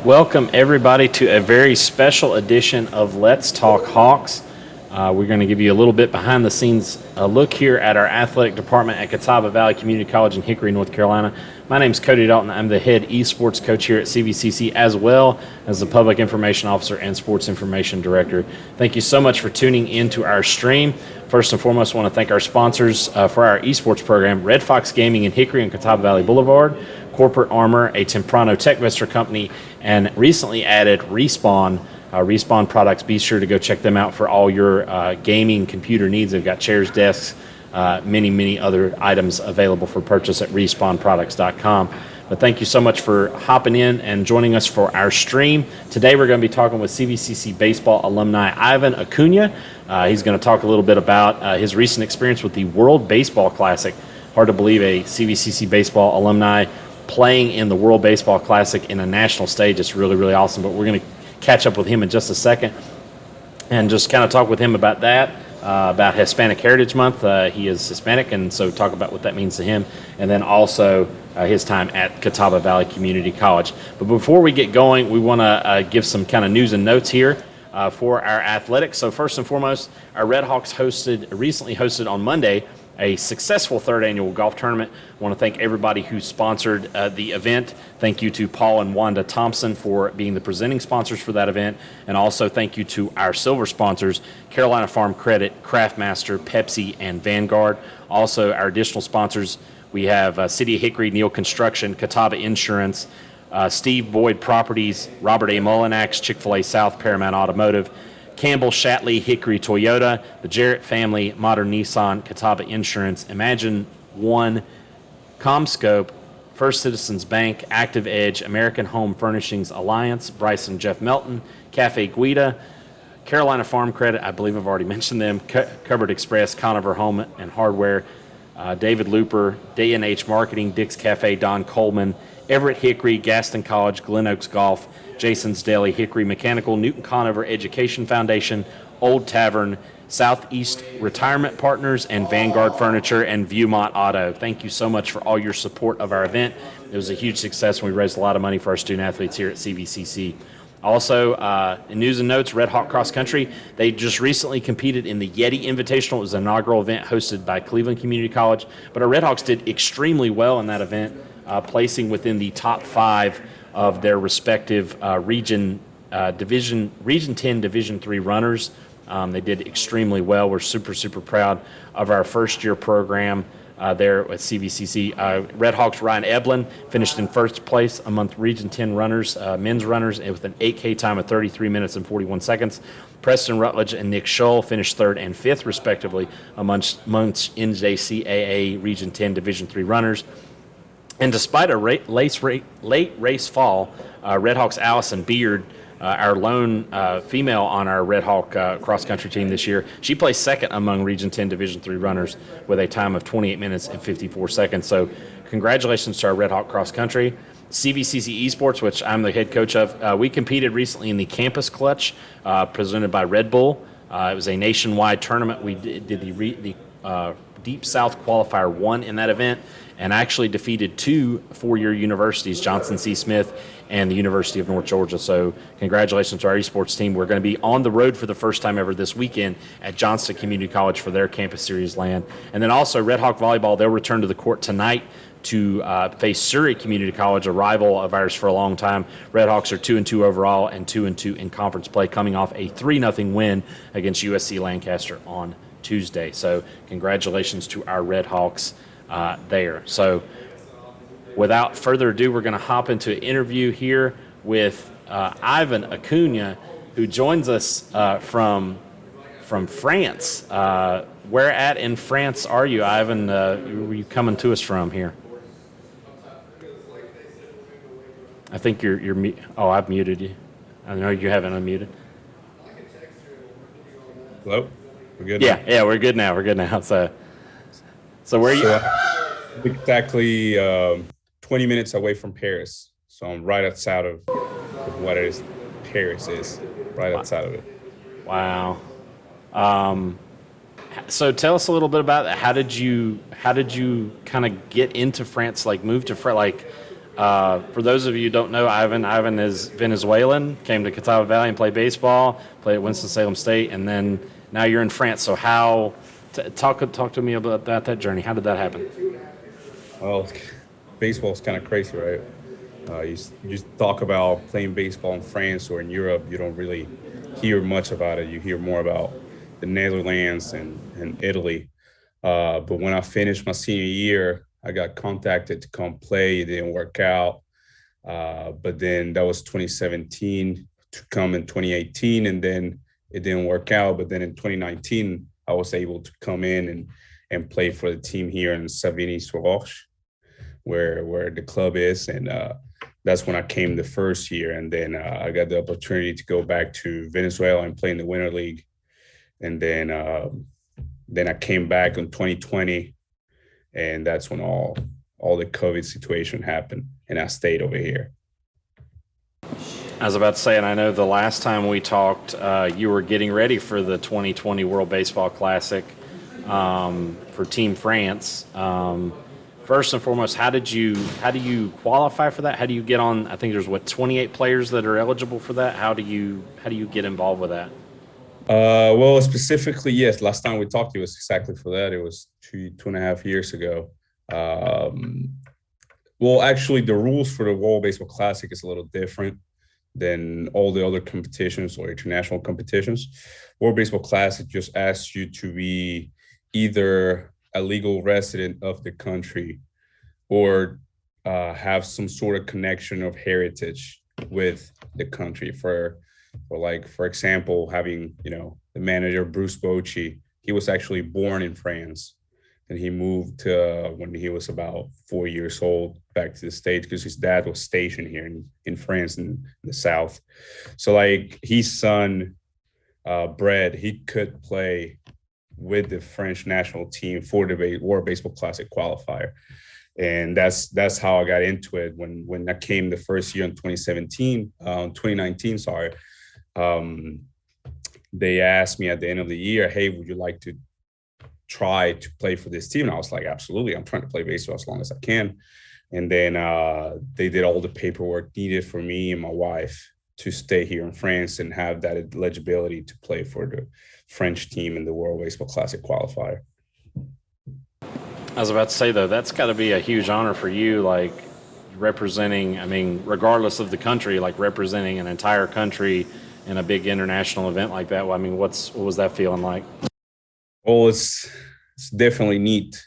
Welcome, everybody, to a very special edition of Let's Talk Hawks. We're going to give you a little bit behind-the-scenes look here at our athletic department at Catawba Valley Community College in Hickory, North Carolina. My name is Cody Dalton. I'm the head esports coach here at CVCC, as well as the public information officer and sports information director. Thank you so much for tuning into our stream. First and foremost, I want to thank our sponsors for our esports program, Red Fox Gaming in Hickory and Catawba Valley Boulevard, Corporate Armor, a Temprano tech vester company, and recently added Respawn. Respawn products, be sure to go check them out for all your gaming computer needs. They've got chairs, desks, many other items available for purchase at respawnproducts.com. But thank you so much for hopping in and joining us for our stream. Today we're going to be talking with CVCC baseball alumni Ivan Acuña. He's going to talk a little bit about his recent experience with the World Baseball Classic. Hard to believe a CVCC baseball alumni playing in the World Baseball Classic in a national stage. It's really awesome. But we're going to catch up with him in just a second and just kind of talk with him about that, about Hispanic Heritage Month. He is Hispanic, and so talk about what that means to him, and then also his time at Catawba Valley Community College. But before we get going, we want to give some kind of news and notes here for our athletics. So first and foremost, our Red Hawks recently hosted on Monday a successful third annual golf tournament. I want to thank everybody who sponsored the event. Thank you to Paul and Wanda Thompson for being the presenting sponsors for that event. And also thank you to our silver sponsors, Carolina Farm Credit, Craftmaster, Pepsi, and Vanguard. Also, our additional sponsors, we have City of Hickory, Neal Construction, Catawba Insurance, Steve Boyd Properties, Robert A. Mullinax, Chick-fil-A South, Paramount Automotive, Campbell, Shatley, Hickory Toyota, the Jarrett family, Modern Nissan, Catawba Insurance, Imagine One, CommScope, First Citizens Bank, Active Edge, American Home Furnishings Alliance, Bryson Jeff Melton, Cafe Guida, Carolina Farm Credit, I believe I've already mentioned them, Cupboard Express, Conover Home and Hardware, David Looper, D&H Marketing, Dick's Cafe, Don Coleman, Everett Hickory, Gaston College, Glen Oaks Golf, Jason's Deli, Hickory Mechanical, Newton Conover Education Foundation, Old Tavern, Southeast Retirement Partners, and Vanguard Furniture and Viewmont Auto. Thank you so much for all your support of our event. It was a huge success, and we raised a lot of money for our student athletes here at CVCC. Also, in news and notes, Red Hawk Cross Country, they just recently competed in the Yeti Invitational. It was an inaugural event hosted by Cleveland Community College, but our Red Hawks did extremely well in that event, placing within the top 5 of their respective Region 10, Division 3 runners. They did extremely well. We're super proud of our first-year program there at CVCC. Red Hawks Ryan Eblin finished in first place among Region 10 runners, men's runners, with an 8K time of 33 minutes and 41 seconds. Preston Rutledge and Nick Scholl finished 3rd and 5th, respectively, amongst NJCAA Region 10 Division 3 runners. And despite a late race fall, Red Hawks Allison Beard, our lone female on our Red Hawk cross-country team this year, she placed second among Region 10 Division 3 runners with a time of 28 minutes and 54 seconds. So congratulations to our Red Hawk cross-country. CVCC Esports, which I'm the head coach of, we competed recently in the Campus Clutch presented by Red Bull. It was a nationwide tournament. We did the Deep South Qualifier 1 in that event, and actually defeated 2 four-year universities, Johnson C. Smith and the University of North Georgia. So congratulations to our esports team. We're going to be on the road for the first time ever this weekend at Johnston Community College for their Campus Series land. And then also Red Hawk Volleyball, they'll return to the court tonight to face Surrey Community College, a rival of ours for a long time. Red Hawks are 2-2 overall and 2-2 in conference play, coming off a 3-0 win against USC Lancaster on Tuesday. So congratulations to our Red Hawks there. So without further ado, we're going to hop into an interview here with Ivan Acuña, who joins us from France. Where at in France are you, Ivan? Where are you coming to us from here? I think you're oh, I've muted you. I know you haven't unmuted. Hello? We're good now? Yeah, we're good now. So where are you? Exactly 20 minutes away from Paris. So I'm right outside of what it is. Paris is right outside of it. Wow. So tell us a little bit about that. How did you kind of get into France? Like move to France? Like For those of you who don't know, Ivan is Venezuelan, came to Catawba Valley and played baseball, played at Winston-Salem State, and then now you're in France. So talk to me about that journey. How did that happen? Well, baseball is kind of crazy, right? You just talk about playing baseball in France or in Europe, you don't really hear much about it. You hear more about the Netherlands and Italy. But when I finished my senior year, I got contacted to come play. It didn't work out. But then that was 2017 to come in 2018, and then it didn't work out. But then in 2019, I was able to come in and play for the team here in Savigny-sur-Orge, where the club is, and that's when I came the first year. And then I got the opportunity to go back to Venezuela and play in the Winter League. And then I came back in 2020, and that's when all the COVID situation happened, and I stayed over here. I was about to say, and I know the last time we talked, you were getting ready for the 2020 World Baseball Classic for Team France. First and foremost, how do you qualify for that? How do you get on? I think there's 28 players that are eligible for that. How do you get involved with that? Well, specifically, yes. Last time we talked, it was exactly for that. It was 2.5 years ago. Well, actually, the rules for the World Baseball Classic is a little different than all the other competitions or international competitions. World Baseball Classic just asks you to be either a legal resident of the country or have some sort of connection of heritage with the country. For example, having, the manager, Bruce Bochy, he was actually born in France, and he moved when he was about 4 years old back to the States because his dad was stationed here in France in the South. So like his son, Brad, he could play with the French national team for the World Baseball Classic qualifier. And that's how I got into it. When I came the first year in 2019, sorry, they asked me at the end of the year, hey, would you like to try to play for this team? And I was like, absolutely. I'm trying to play baseball as long as I can. And then they did all the paperwork needed for me and my wife to stay here in France and have that eligibility to play for the French team in the World Baseball Classic qualifier. I was about to say, though, that's got to be a huge honor for you, like representing, regardless of the country, like representing an entire country in a big international event like that. What was that feeling like? Well, it's definitely neat.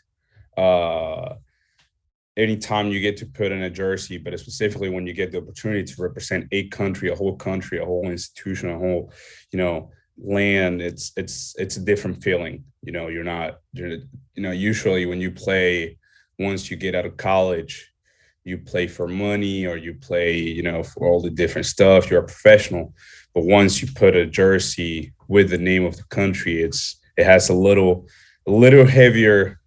Anytime you get to put in a jersey, but specifically when you get the opportunity to represent a country, a whole institution, a whole, land, it's a different feeling. Usually when you play, once you get out of college, you play for money or you play, for all the different stuff. You're a professional. But once you put a jersey with the name of the country, it has a little heavier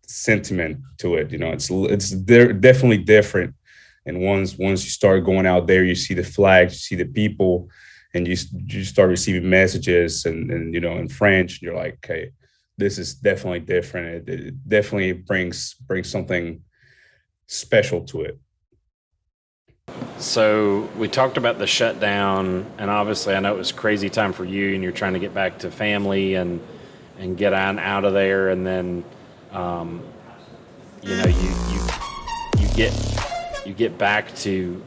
sentiment to it. It's definitely different. And once you start going out there, you see the flags, you see the people, and you start receiving messages and in French, and you're like, okay, this is definitely different. It definitely brings something special to it. So we talked about the shutdown, and obviously I know it was a crazy time for you, and you're trying to get back to family and get out of there, and then you get back to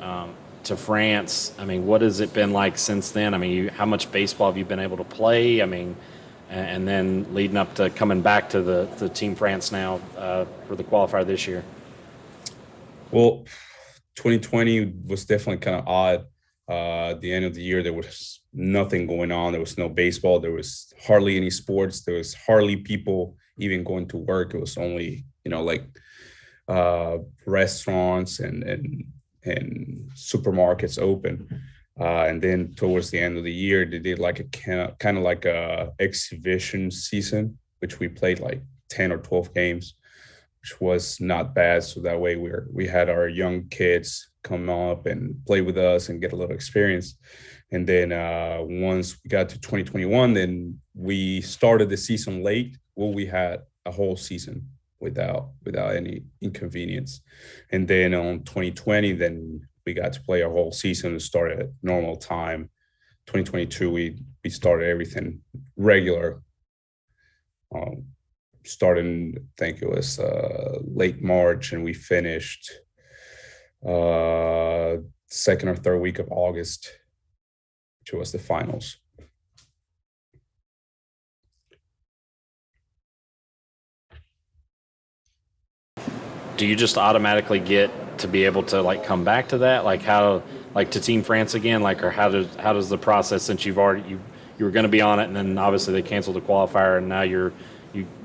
France. What has it been like since then? How much baseball have you been able to play? And then leading up to coming back to the Team France now for the qualifier this year. Well, 2020 was definitely kind of odd. At the end of the year, there was nothing going on. There was no baseball. There was hardly any sports. There was hardly people even going to work. It was only, restaurants and supermarkets open. And then towards the end of the year, they did like a kind of like a exhibition season, which we played like 10 or 12 games, which was not bad. So that way we had our young kids come up and play with us and get a little experience. And then once we got to 2021, then we started the season late. Well, we had a whole season without any inconvenience. And then on 2020, then we got to play a whole season and start at normal time. 2022, we started everything regular. Starting, I think it was late March, and we finished second or third week of August, which was the finals. Do you just automatically get to be able to like come back to that, like how, like to Team France again, like, or how does the process, since you were going to be on it, and then obviously they canceled the qualifier, and now you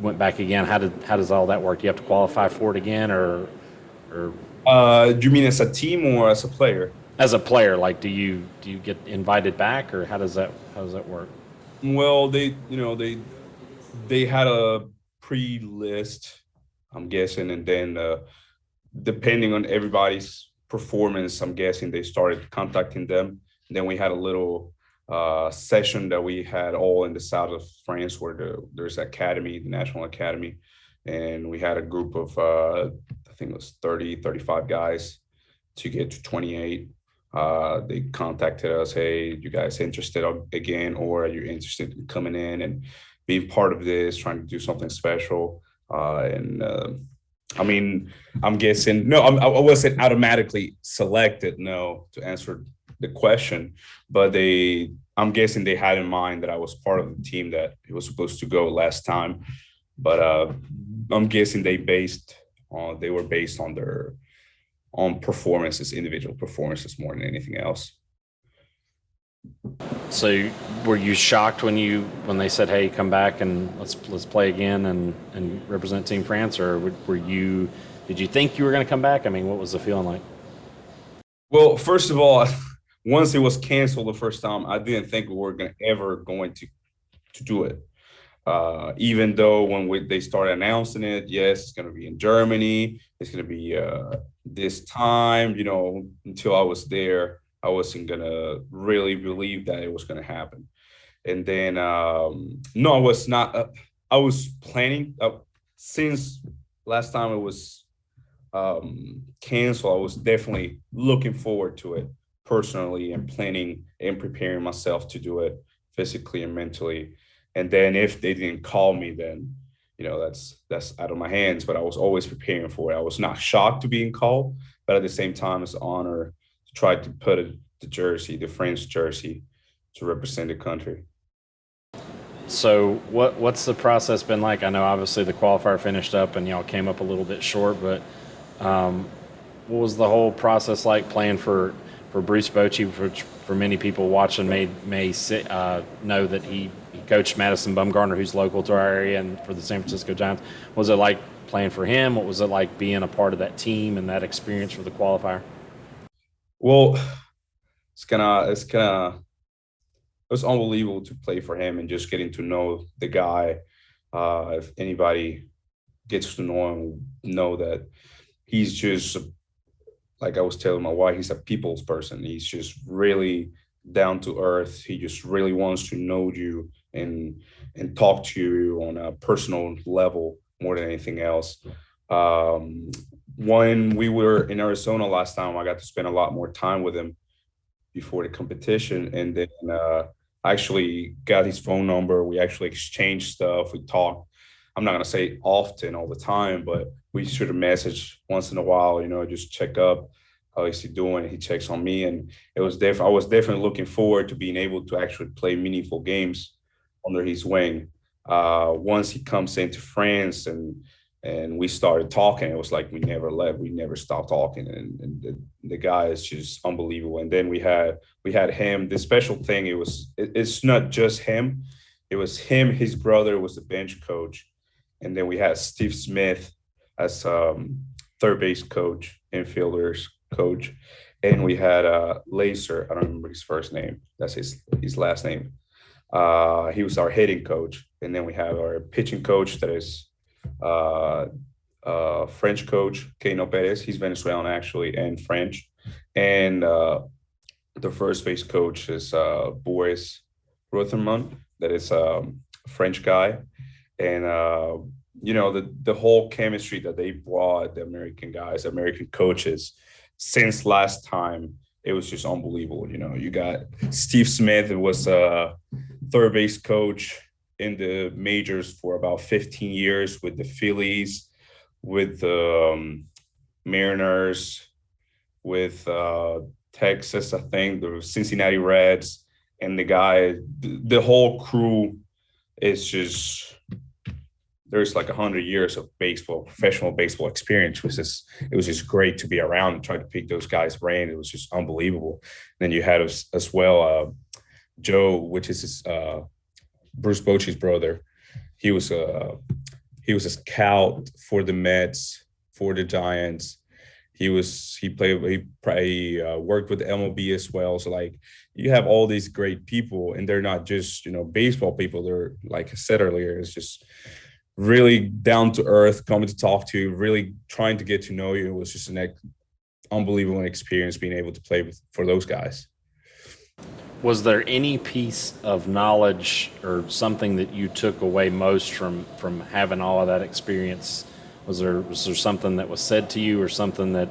went back again. How does all that work? Do you have to qualify for it again, or Do you mean as a team or as a player? as a player, like do you get invited back, or how does that work? Well, they had a pre-list, I'm guessing, and then depending on everybody's performance, I'm guessing they started contacting them. And then we had a little session that we had all in the south of France, where there's academy, the national academy, and we had a group of I think it was 30, 35 guys to get to 28. They contacted us, hey, you guys interested again, or are you interested in coming in and being part of this, trying to do something special? And I mean, I'm guessing, no, I wasn't automatically selected, no, to answer the question, but I'm guessing they had in mind that I was part of the team that it was supposed to go last time. But I'm guessing they were based on their on performances, individual performances more than anything else. So were you shocked when they said, "Hey, come back and let's play again and represent Team France," or did you think you were going to come back? I mean, what was the feeling like? Well, first of all, once it was canceled the first time, I didn't think we were going to do it. Even though they started announcing it, yes, it's going to be in Germany, it's going to be this time, until I was there, I wasn't going to really believe that it was going to happen. And then, no, I was not, I was planning, since last time it was canceled, I was definitely looking forward to it personally and planning and preparing myself to do it physically and mentally. And then if they didn't call me, then that's out of my hands. But I was always preparing for it. I was not shocked to being called, but at the same time, it's an honor to try to put the French jersey, to represent the country. So what's the process been like? I know obviously the qualifier finished up and y'all came up a little bit short, but what was the whole process like playing for Bruce Bochy, which for many people watching may know that he coached Madison Bumgarner, who's local to our area, and for the San Francisco Giants. What was it like playing for him? What was it like being a part of that team and that experience for the qualifier? Well, it was unbelievable to play for him and just getting to know the guy. If anybody gets to know him, know that he's just, like I was telling my wife, he's a people's person. He's just really down to earth. He just really wants to know you and talk to you on a personal level more than anything else. When we were in Arizona last time, I got to spend a lot more time with him before the competition, and then I actually got his phone number. We actually exchanged stuff. We talked. I'm not gonna say often all the time, but we shoot a message once in a while. Just check up. How is he doing? He checks on me, and it was I was definitely looking forward to being able to actually play meaningful games under his wing. Once he comes into France and we started talking, it was like we never left. We never stopped talking, and the guy is just unbelievable. And then we had him. The special thing, it's not just him. It was him. His brother was the bench coach, and then we had Steve Smith as third base coach, infielders coach, and we had Laser. I don't remember his first name. That's his last name. He was our hitting coach, and then we have our pitching coach that is French coach, Keino Perez. He's Venezuelan actually and French, and the first base coach is Boris Rotherman, that is a French guy, and the whole chemistry that they brought, the American guys, American coaches, since last time, it was just unbelievable. You got Steve Smith, who was a third base coach in the majors for about 15 years with the Phillies, with the Mariners, with Texas, I think, the Cincinnati Reds, and the whole crew is just there's like 100 years of professional baseball experience. It was just great to be around and try to pick those guys' brain. It was just unbelievable. And then you had as well Joe, which is Bruce Bochy's brother. He was a scout for the Mets, for the Giants. He worked with the MLB as well. So like you have all these great people, and they're not just baseball people. They're, like I said earlier, it's just really down to earth, coming to talk to you, really trying to get to know you. It was just an unbelievable experience being able to play for those guys. Was there any piece of knowledge or something that you took away most from having all of that experience? Was there something that was said to you, or something that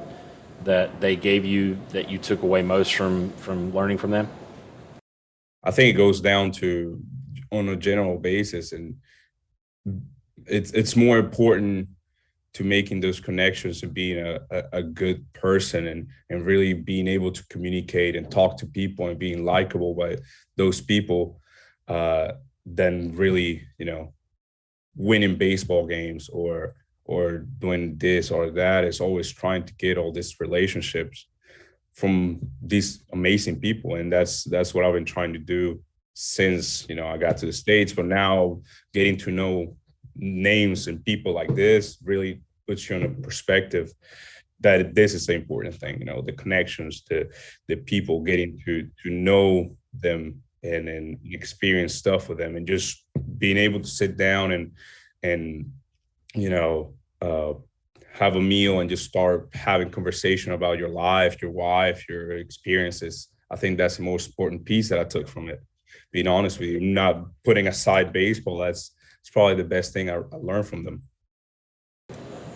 they gave you that you took away most from learning from them? I think it goes down to on a general basis, and it's more important to making those connections and being a good person, and really being able to communicate and talk to people and being likable by those people, than really winning baseball games or doing this or that. It's always trying to get all these relationships from these amazing people, and that's what I've been trying to do since I got to the States. But now getting to know names and people like this really puts you in a perspective that this is the important thing. The connections, the people, getting to know them and experience stuff with them, and just being able to sit down and you know have a meal and just start having conversation about your life, your wife, your experiences. I think that's the most important piece that I took from it. Being honest with you, not putting aside baseball, it's probably the best thing I learned from them.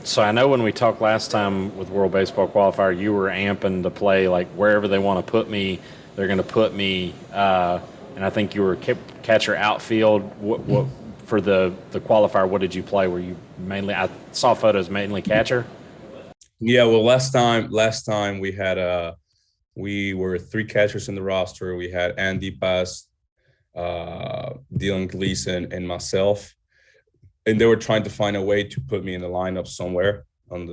So I know when we talked last time with World Baseball Qualifier, you were amping to play like wherever they want to put me, they're going to put me. And I think you were catcher outfield. What for the qualifier? What did you play? Were you mainly? I saw photos mainly catcher. Yeah, well, last time we were three catchers in the roster. We had Andy Pass, Dylan Gleason, and myself, and they were trying to find a way to put me in the lineup somewhere on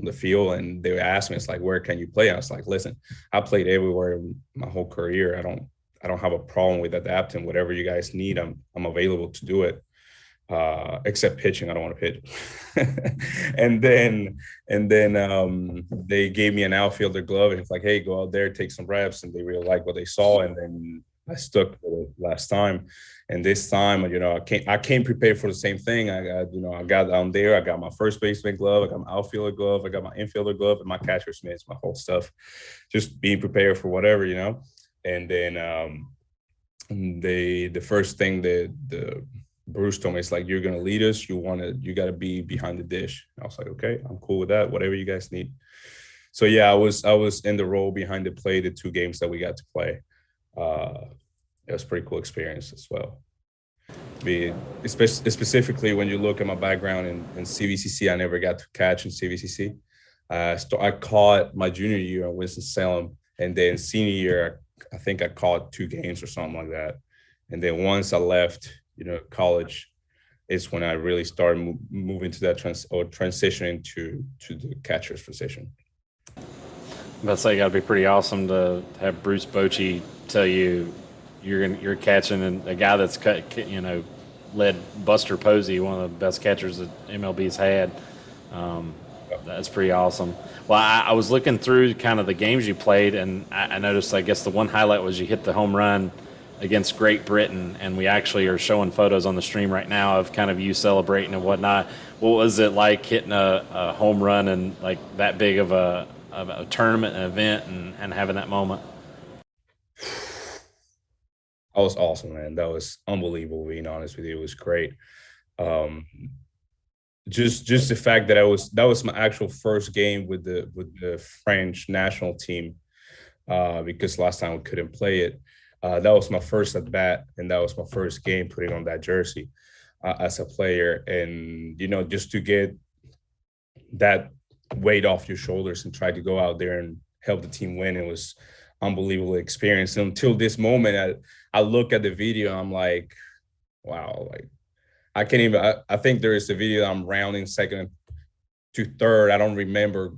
the field. And they asked me, it's like, where can you play? And I was like, listen, I played everywhere my whole career. I don't have a problem with adapting. Whatever you guys need, I'm available to do it. Except pitching, I don't want to pitch. and then they gave me an outfielder glove, and it's like, hey, go out there, take some reps. And they really liked what they saw, and then I stuck with it last time. And this time, I came prepared for the same thing. I got down there, I got my first baseman glove, I got my outfielder glove, I got my infielder glove, and my catcher's mitts, my whole stuff. Just being prepared for whatever. And then the first thing that the Bruce told me, it's like, you're gonna lead us. You gotta be behind the dish. I was like, okay, I'm cool with that. Whatever you guys need. So yeah, I was in the role behind the plate the two games that we got to play. It was a pretty cool experience as well. Specifically when you look at my background in CVCC, I never got to catch in CVCC. I caught my junior year in Winston-Salem, and then senior year, I think I caught two games or something like that. And then once I left, college, is when I really started moving to that transitioning to the catcher's position. I'd say it got to be pretty awesome to have Bruce Bochy tell you you're catching, and a guy that's led Buster Posey, one of the best catchers that MLB's had. That's pretty awesome. Well, I was looking through kind of the games you played, and I noticed, I guess the one highlight was you hit the home run against Great Britain, and we actually are showing photos on the stream right now of kind of you celebrating and whatnot. What was it like hitting a home run and like that big of a tournament, an event, and having that moment? That was awesome, man. That was unbelievable. Being honest with you, it was great. Um, just the fact that was my actual first game with the French national team, because last time we couldn't play it. That was my first at bat, and that was my first game putting on that jersey as a player. And just to get that weight off your shoulders and try to go out there and help the team win, it was unbelievable experience. And until this moment, I look at the video, I'm like, wow, like I can't even. I think there is a video I'm rounding second to third. I don't remember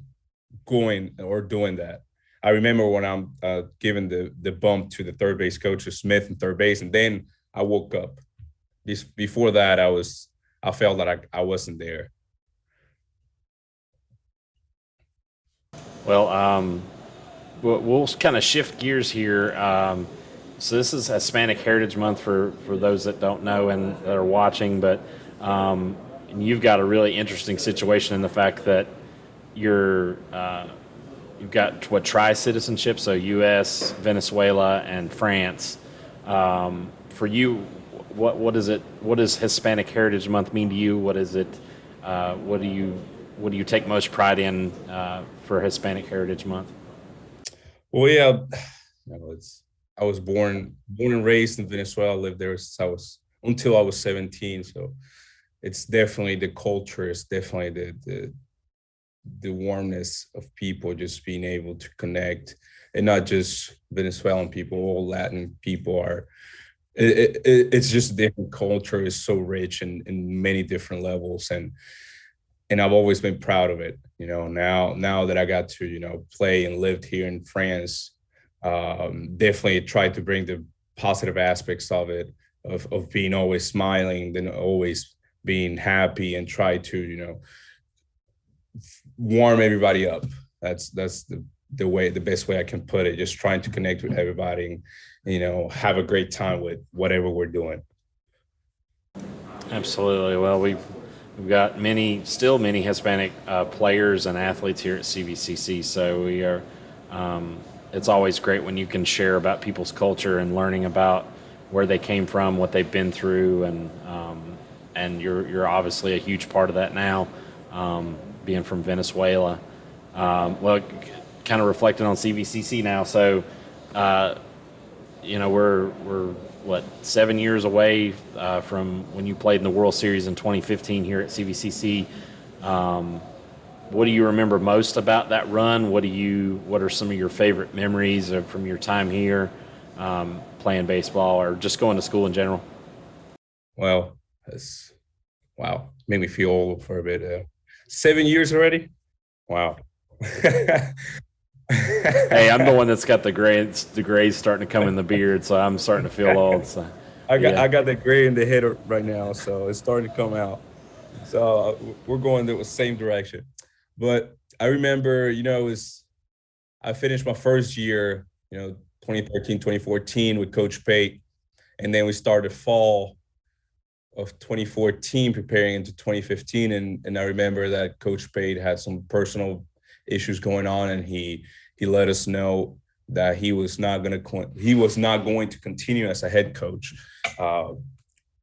going or doing that. I remember when I'm giving the bump to the third base coach, Smith, in third base, and then I woke up. Before that, I felt that I wasn't there. Well, we'll kind of shift gears here. So this is Hispanic Heritage Month for those that don't know and that are watching, but and you've got a really interesting situation in the fact that you've got what tri-citizenship, so U.S., Venezuela, and France. For you, what is it? What does Hispanic Heritage Month mean to you? What is it? What do you take most pride in for Hispanic Heritage Month? Well, yeah, it's I was born and raised in Venezuela. I lived there since I was until I was 17. So it's definitely the culture. It's definitely the warmness of people, just being able to connect, and not just Venezuelan people. All Latin people are. It's just a different culture. It's so rich in many different levels, and I've always been proud of it. Now that I got to play and lived here in France, definitely try to bring the positive aspects of it, of being always smiling, then always being happy, and try to warm everybody up. That's the best way I can put it. Just trying to connect with everybody, and have a great time with whatever we're doing. Absolutely. Well, we've got still many Hispanic players and athletes here at CVCC. So we are. It's always great when you can share about people's culture and learning about where they came from, what they've been through, and you're obviously a huge part of that now, being from Venezuela. Well, kind of reflecting on CVCC now. So, we're what 7 years away from when you played in the World Series in 2015 here at CVCC. What do you remember most about that run? What are some of your favorite memories from your time here, playing baseball or just going to school in general? Well, that's wow. Made me feel old for a bit. 7 years already. Wow. Hey, I'm the one that's got the grays starting to come in the beard, so I'm starting to feel old. So, yeah. I got that gray in the head right now, so it's starting to come out. So we're going the same direction. But I remember, I finished my first year, 2013, 2014 with Coach Pate, and then we started fall of 2014 preparing into 2015, and I remember that Coach Pate had some personal issues going on, and he let us know that he was not going to continue as a head coach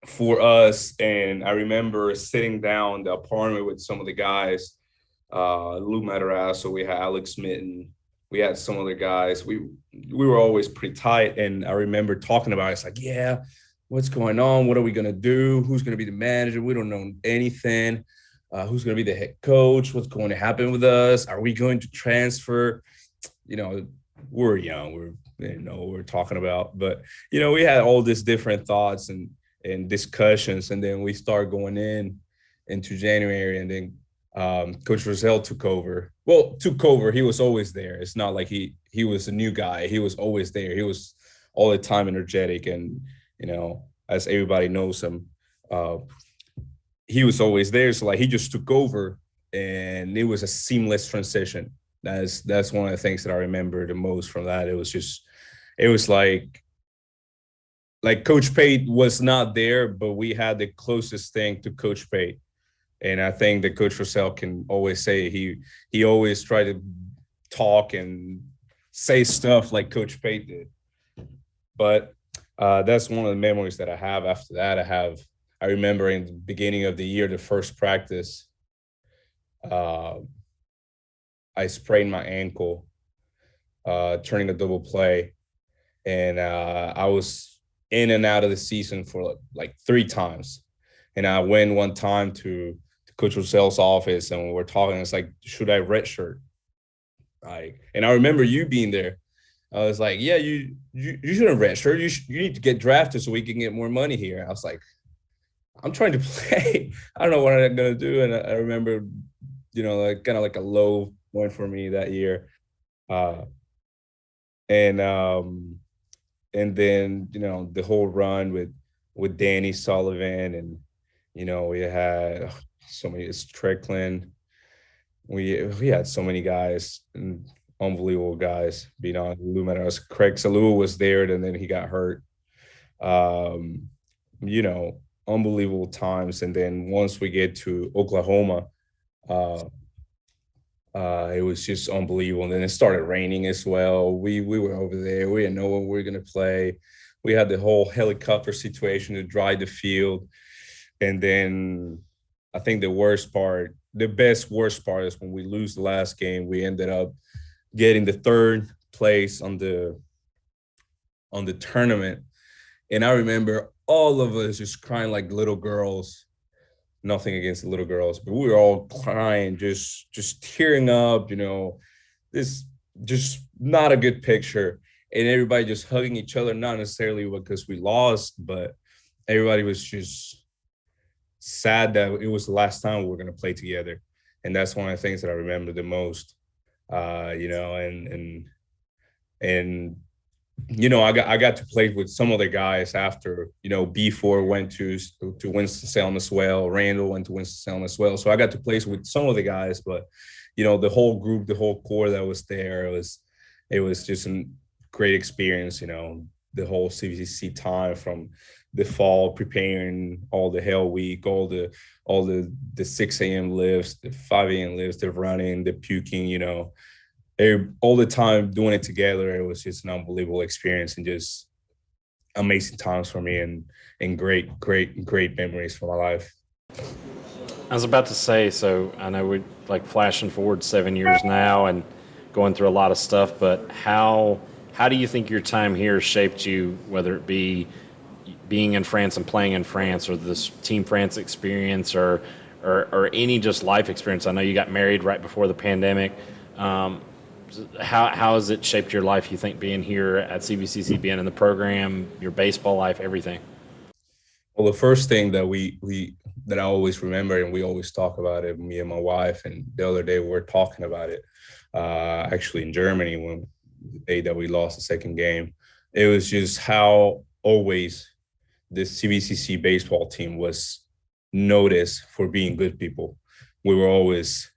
for us. And I remember sitting down in the apartment with some of the guys, Lou Matarasso, we had Alex Mitten, we had some other guys. We were always pretty tight, and I remember talking about it. It's like, yeah, what's going on? What are we going to do? Who's going to be the manager? We don't know anything. Who's going to be the head coach? What's going to happen with us? Are we going to transfer? We're young. We didn't know what we're talking about. But, we had all these different thoughts and discussions. And then we start going into January. And then Coach Rosell took over. Well, he was always there. It's not like he was a new guy. He was always there. He was all the time energetic. And, as everybody knows him, he was always there. So he just took over, and it was a seamless transition. That's one of the things that I remember the most from that. It was like Coach Pate was not there, but we had the closest thing to Coach Pate. And I think that Coach Rosell can always say he always tried to talk and say stuff like Coach Pate did. But that's one of the memories that I have. After that, I remember in the beginning of the year, the first practice, Uh, I sprained my ankle, turning a double play, and I was in and out of the season for like 3 times. And I went one time to Coach Rosel's office, and we're talking. It's like, should I redshirt? Like, and I remember you being there. I was like, yeah, you shouldn't redshirt. You need to get drafted so we can get more money here. I was like, I'm trying to play. I don't know what I'm gonna do. And I remember, like kind of like a low point for me that year. Uh, and and then the whole run with Danny Sullivan, and we had so many Strickland. We had so many guys, and unbelievable guys. Being on Lou Meadows, Craig Salua was there, and then he got hurt. Um, you know, Unbelievable times. And then once we get to Oklahoma, uh, it was just unbelievable. And then it started raining as well. We were over there. We didn't know when we were gonna play. We had the whole helicopter situation to dry the field. And then I think the best worst part is when we lose the last game. We ended up getting the third place on the tournament. And I remember all of us just crying like little girls. Nothing against the little girls, but we were all crying, just tearing up. This just not a good picture, and everybody just hugging each other, not necessarily because we lost, but everybody was just sad that it was the last time we were going to play together. And that's one of the things that I remember the most. And I got to play with some of the guys after. B4 went to Winston-Salem as well. Randall went to Winston-Salem as well. So I got to play with some of the guys, but the whole group, the whole core that was there, it was just a great experience. The whole CVCC time, from the fall preparing, all the hell week, all the 6 a.m. lifts, the 5 a.m. lifts, the running, the puking. All the time doing it together. It was just an unbelievable experience, and just amazing times for me, and great memories for my life. I was about to say, so I know we're like flashing forward 7 years now and going through a lot of stuff, but how do you think your time here shaped you, whether it be being in France and playing in France, or this Team France experience, or any just life experience? I know you got married right before the pandemic. How has it shaped your life, you think, being here at CVCC, being in the program, your baseball life, everything? Well, the first thing that I always remember, and we always talk about it, me and my wife, and the other day we were talking about it, actually in Germany, when the day that we lost the second game. It was just how always this CVCC baseball team was noticed for being good people. We were always,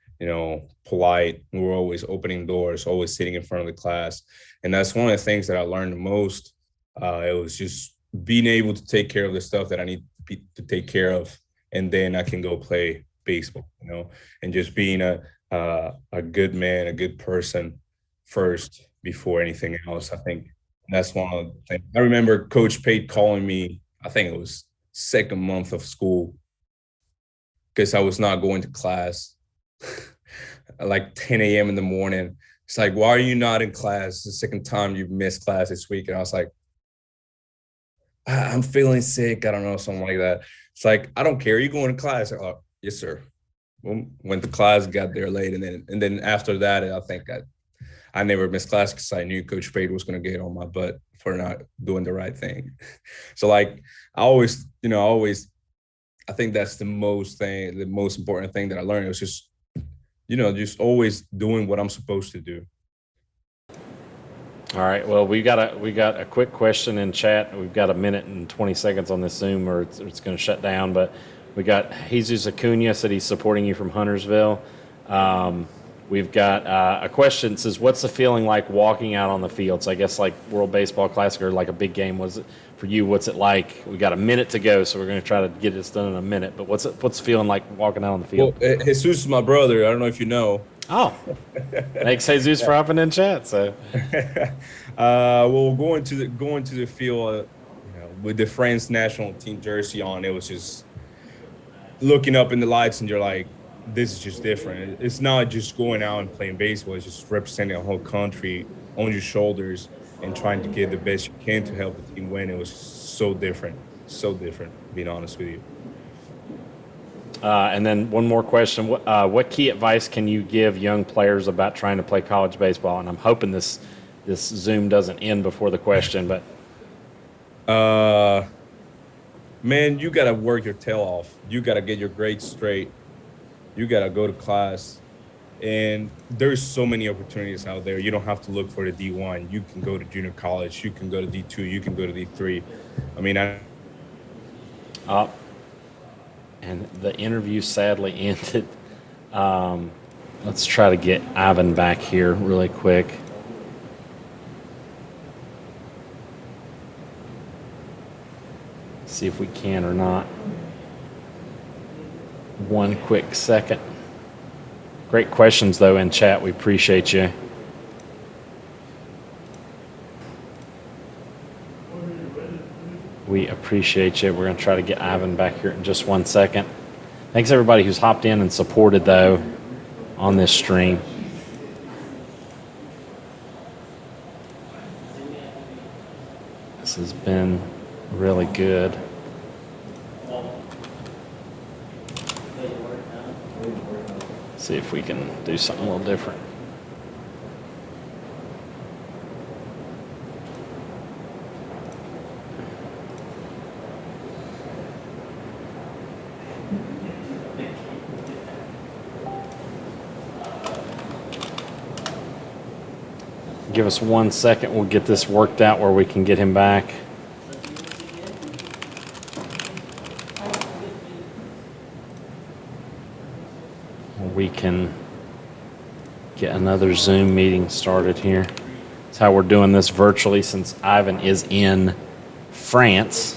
polite. We were always opening doors, always sitting in front of the class. And that's one of the things that I learned the most. It was just being able to take care of the stuff that I need to take care of, and then I can go play baseball, and just being a good man, a good person first before anything else. I think that's one of the things. I remember Coach Pate calling me, I think it was second month of school, because I was not going to class at like 10 a.m. in the morning. It's like, why are you not in class? It's the second time you've missed class this week. And I was like, I'm feeling sick. I don't know, something like that. It's like, I don't care. Are you going to class? Oh, yes, sir. Went to class, got there late. And then after that, I think I never missed class because I knew Coach Spade was going to get on my butt for not doing the right thing. So like, I think that's the most important thing that I learned. It was just, just always doing what I'm supposed to do. All right. Well, we got a quick question in chat. We've got a minute and 20 seconds on this Zoom, or it's going to shut down. But we got Jesus Acuña said he's supporting you from Huntersville. We've got a question that says, "What's the feeling like walking out on the field?" So I guess like World Baseball Classic or like a big game. Was it for you? What's it like? We got a minute to go, so we're going to try to get this done in a minute. But what's the feeling like walking out on the field? Well, Jesus is my brother. I don't know if you know. Oh, thanks, Jesus, for hopping in chat. So, well, going to the field, with the France national team jersey on, it was just looking up in the lights, and you're like, this is just different. It's not just going out and playing baseball. It's just representing a whole country on your shoulders and trying to get the best you can to help the team win. It was so different, being honest with you. And then one more question: what key advice can you give young players about trying to play college baseball? And I'm hoping this Zoom doesn't end before the question, but Uh, Man, you got to work your tail off. You got to get your grades straight. You got to go to class. And there's so many opportunities out there. You don't have to look for the D1. You can go to junior college. You can go to D2. You can go to D3. I mean, uh, and the interview sadly ended. Let's try to get Ivan back here really quick. See if we can or not. One quick second. Great questions, though, in chat. We appreciate you. We appreciate you. We're going to try to get Ivan back here in just 1 second. Thanks, everybody who's hopped in and supported, though, on this stream. This has been really good. See if we can do something a little different. Give us 1 second. We'll get this worked out where we can get him back. We can get another Zoom meeting started here. That's how we're doing this virtually since Ivan is in France.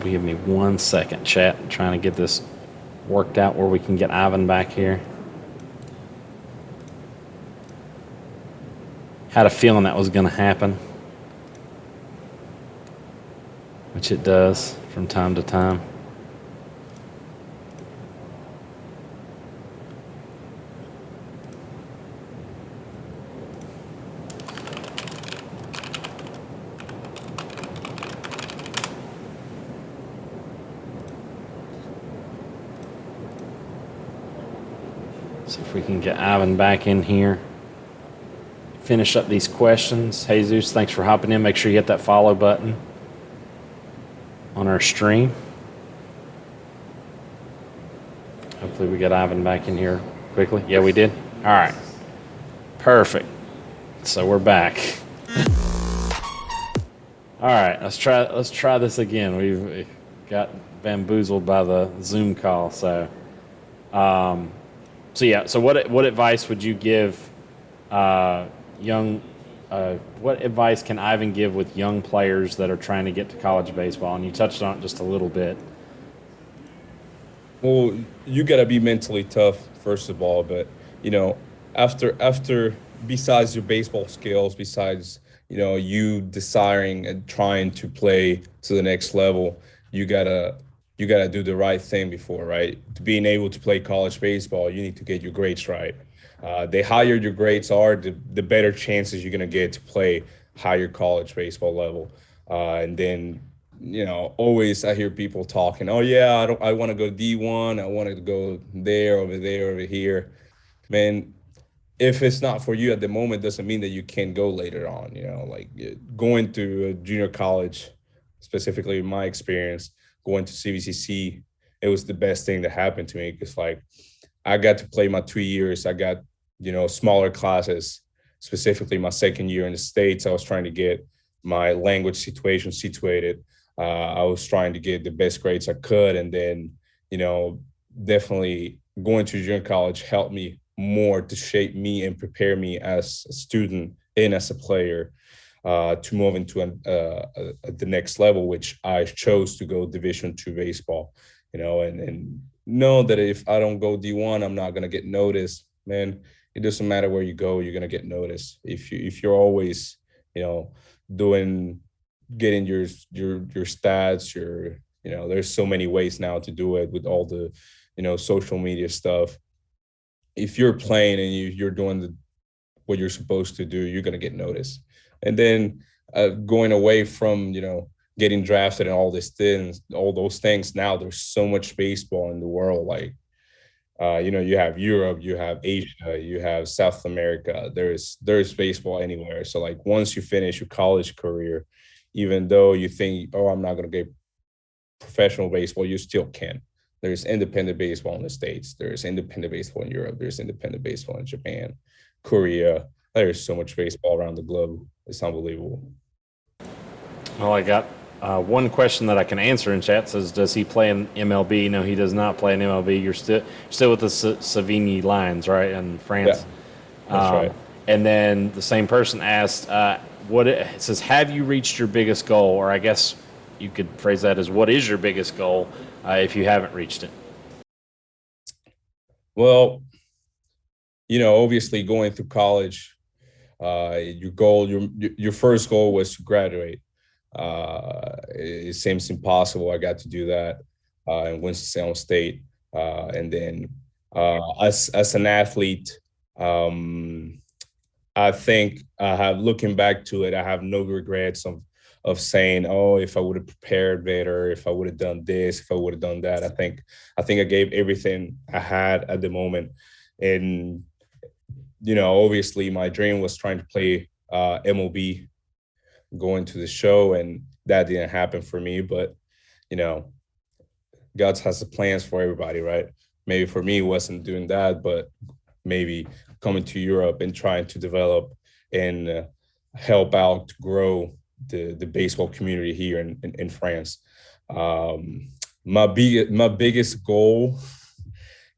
Give me 1 second, chat. I'm trying to get this worked out where we can get Ivan back here. Had a feeling that was going to happen, which it does from time to time. See if we can get Ivan back in here. Finish up these questions. Jesus, thanks for hopping in. Make sure you hit that follow button on our stream. Hopefully we get Ivan back in here quickly. Yeah, we did. All right. Perfect. So we're back. All right, let's try this again. We've got bamboozled by the Zoom call. So So what advice would you give what advice can Ivan give with young players that are trying to get to college baseball? And you touched on it just a little bit. well, you got to be mentally tough, first of all. But, after besides your baseball skills, besides, you desiring and trying to play to the next level, you gotta do the right thing before, right? To being able to play college baseball, you need to get your grades right. The higher your grades are, the better chances you're gonna get to play higher college baseball level. And then, always I hear people talking, oh yeah, I want to go D1, I want to go there, over here. Man, if it's not for you at the moment, doesn't mean that you can't go later on. Like going to a junior college, specifically in my experience, going to CVCC, it was the best thing that happened to me because like I got to play my 2 years. I got smaller classes, specifically my second year in the States. I was trying to get my language situation situated. I was trying to get the best grades I could, and then definitely going to junior college helped me more to shape me and prepare me as a student and as a player. to move into the next level, which I chose to go Division II baseball, and know that if I don't go D1, I'm not gonna get noticed. Man, it doesn't matter where you go, you're gonna get noticed. If you're always, doing getting your stats, there's so many ways now to do it with all the, social media stuff. If you're playing and you're doing what you're supposed to do, you're gonna get noticed. And then going away from, getting drafted and all those things. Now there's so much baseball in the world. Like, you have Europe, you have Asia, you have South America. There's baseball anywhere. So like once you finish your college career, even though you think, oh, I'm not gonna get professional baseball, you still can. There's independent baseball in the States. There's independent baseball in Europe. There's independent baseball in Japan, Korea. There's so much baseball around the globe. It's unbelievable. Well, I got one question that I can answer in chat. Says, does he play in MLB? No, he does not play in MLB. You're still with the Savigny Lions, right, in France? Yeah, that's right. And then the same person asked, it says, have you reached your biggest goal? Or I guess you could phrase that as, what is your biggest goal if you haven't reached it? Well, obviously going through college, your first goal was to graduate. It seems impossible. I got to do that in Winston-Salem State, and then as an athlete, I think looking back to it, I have no regrets of saying, oh, if I would have prepared better, if I would have done this, if I would have done that. I think I gave everything I had at the moment, and obviously my dream was trying to play MLB, going to the show, and that didn't happen for me. But God has the plans for everybody, right? Maybe for me it wasn't doing that, but maybe coming to Europe and trying to develop and help out to grow the baseball community here in France. My biggest goal,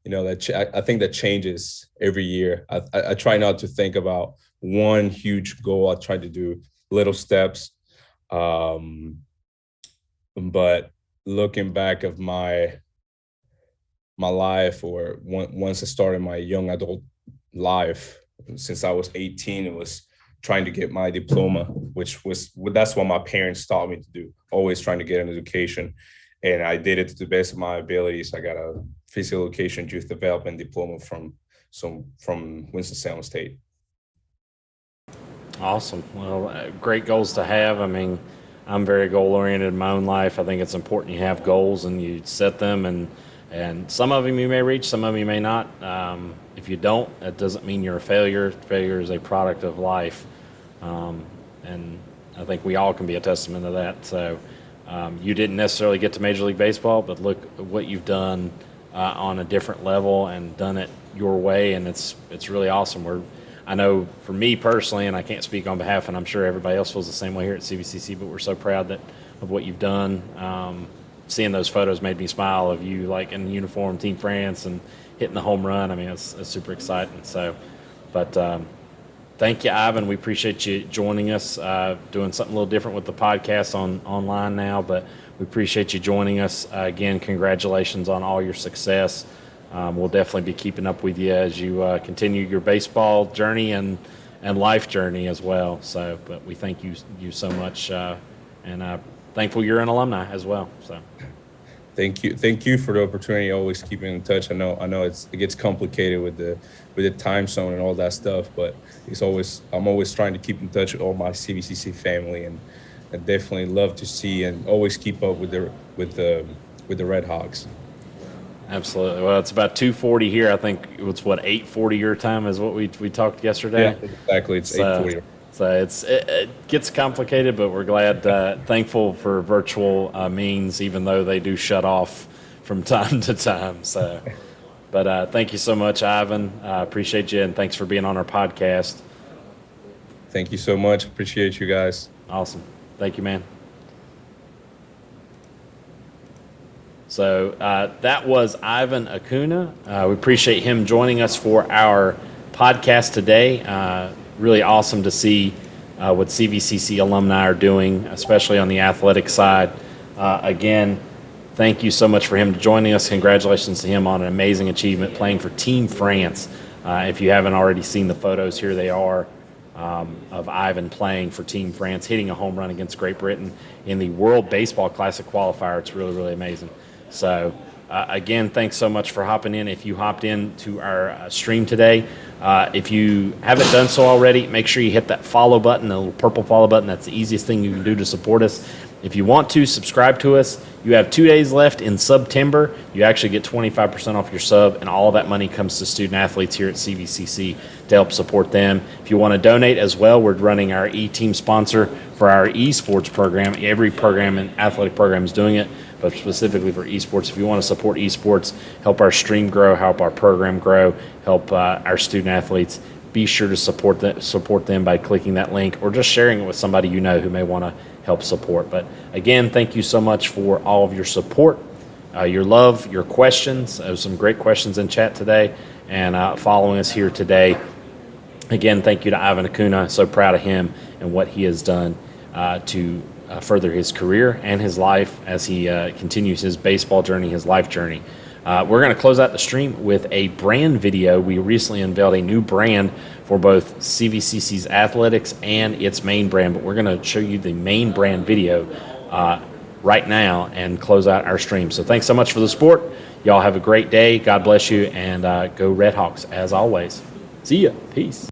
I think that changes every year. I try not to think about one huge goal. I try to do little steps. But looking back of my life, or once I started my young adult life, since I was 18, it was trying to get my diploma, that's what my parents taught me to do, always trying to get an education. And I did it to the best of my abilities. I got a physical education youth development diploma from Winston-Salem State. Awesome. Well, great goals to have. I mean, I'm very goal-oriented in my own life. I think it's important you have goals and you set them, and some of them you may reach, some of them you may not. If you don't, that doesn't mean you're a failure. Failure is a product of life, and I think we all can be a testament to that. So you didn't necessarily get to Major League Baseball, but look at what you've done on a different level and done it your way, and it's really awesome. I know for me personally, and I can't speak on behalf, and I'm sure everybody else feels the same way here at CVCC, but we're so proud of what you've done. Seeing those photos made me smile of you like in uniform, Team France, and hitting the home run. I mean, it's super exciting. So, but thank you, Ivan. We appreciate you joining us, doing something a little different with the podcast online now, but we appreciate you joining us. Again, congratulations on all your success. We'll definitely be keeping up with you as you continue your baseball journey and life journey as well. So, but we thank you so much, and thankful you're an alumni as well. So, thank you for the opportunity. Always keeping in touch. I know it gets complicated with the time zone and all that stuff, but I'm always trying to keep in touch with all my CVCC family, and I definitely love to see and always keep up with the Red Hawks. Absolutely. Well, it's about 2:40 here. I think it's 8:40 your time is what we talked yesterday. Yeah, exactly. It's 8:40. So it gets complicated, but we're glad, thankful for virtual means, even though they do shut off from time to time. So, but thank you so much, Ivan. Appreciate you, and thanks for being on our podcast. Thank you so much. Appreciate you guys. Awesome. Thank you, man. So that was Ivan Acuña. We appreciate him joining us for our podcast today. Really awesome to see what CVCC alumni are doing, especially on the athletic side. Again, thank you so much for him joining us. Congratulations to him on an amazing achievement playing for Team France. If you haven't already seen the photos, here they are of Ivan playing for Team France, hitting a home run against Great Britain in the World Baseball Classic qualifier. It's really, really amazing. So, again, thanks so much for hopping in. If you hopped in to our stream today, if you haven't done so already, make sure you hit that follow button, the little purple follow button. That's the easiest thing you can do to support us. If you want to, subscribe to us. You have 2 days left in September. You actually get 25% off your sub, and all of that money comes to student athletes here at CVCC to help support them. If you want to donate as well, we're running our e-team sponsor for our esports program. Every program and athletic program is doing it, but specifically for esports. If you want to support esports, help our stream grow, help our program grow, help our student athletes, be sure to support them by clicking that link or just sharing it with somebody you know who may want to help support. But again, thank you so much for all of your support, your love, your questions. There was some great questions in chat today, and following us here today. Again, thank you to Ivan Acuña. So proud of him and what he has done to further his career and his life as he continues his baseball journey, his life journey. We're going to close out the stream with a brand video. We recently unveiled a new brand for both CVCC's athletics and its main brand, but we're going to show you the main brand video right now and close out our stream. So thanks so much for the support. Y'all have a great day. God bless you, and go Red Hawks as always. See ya. Peace.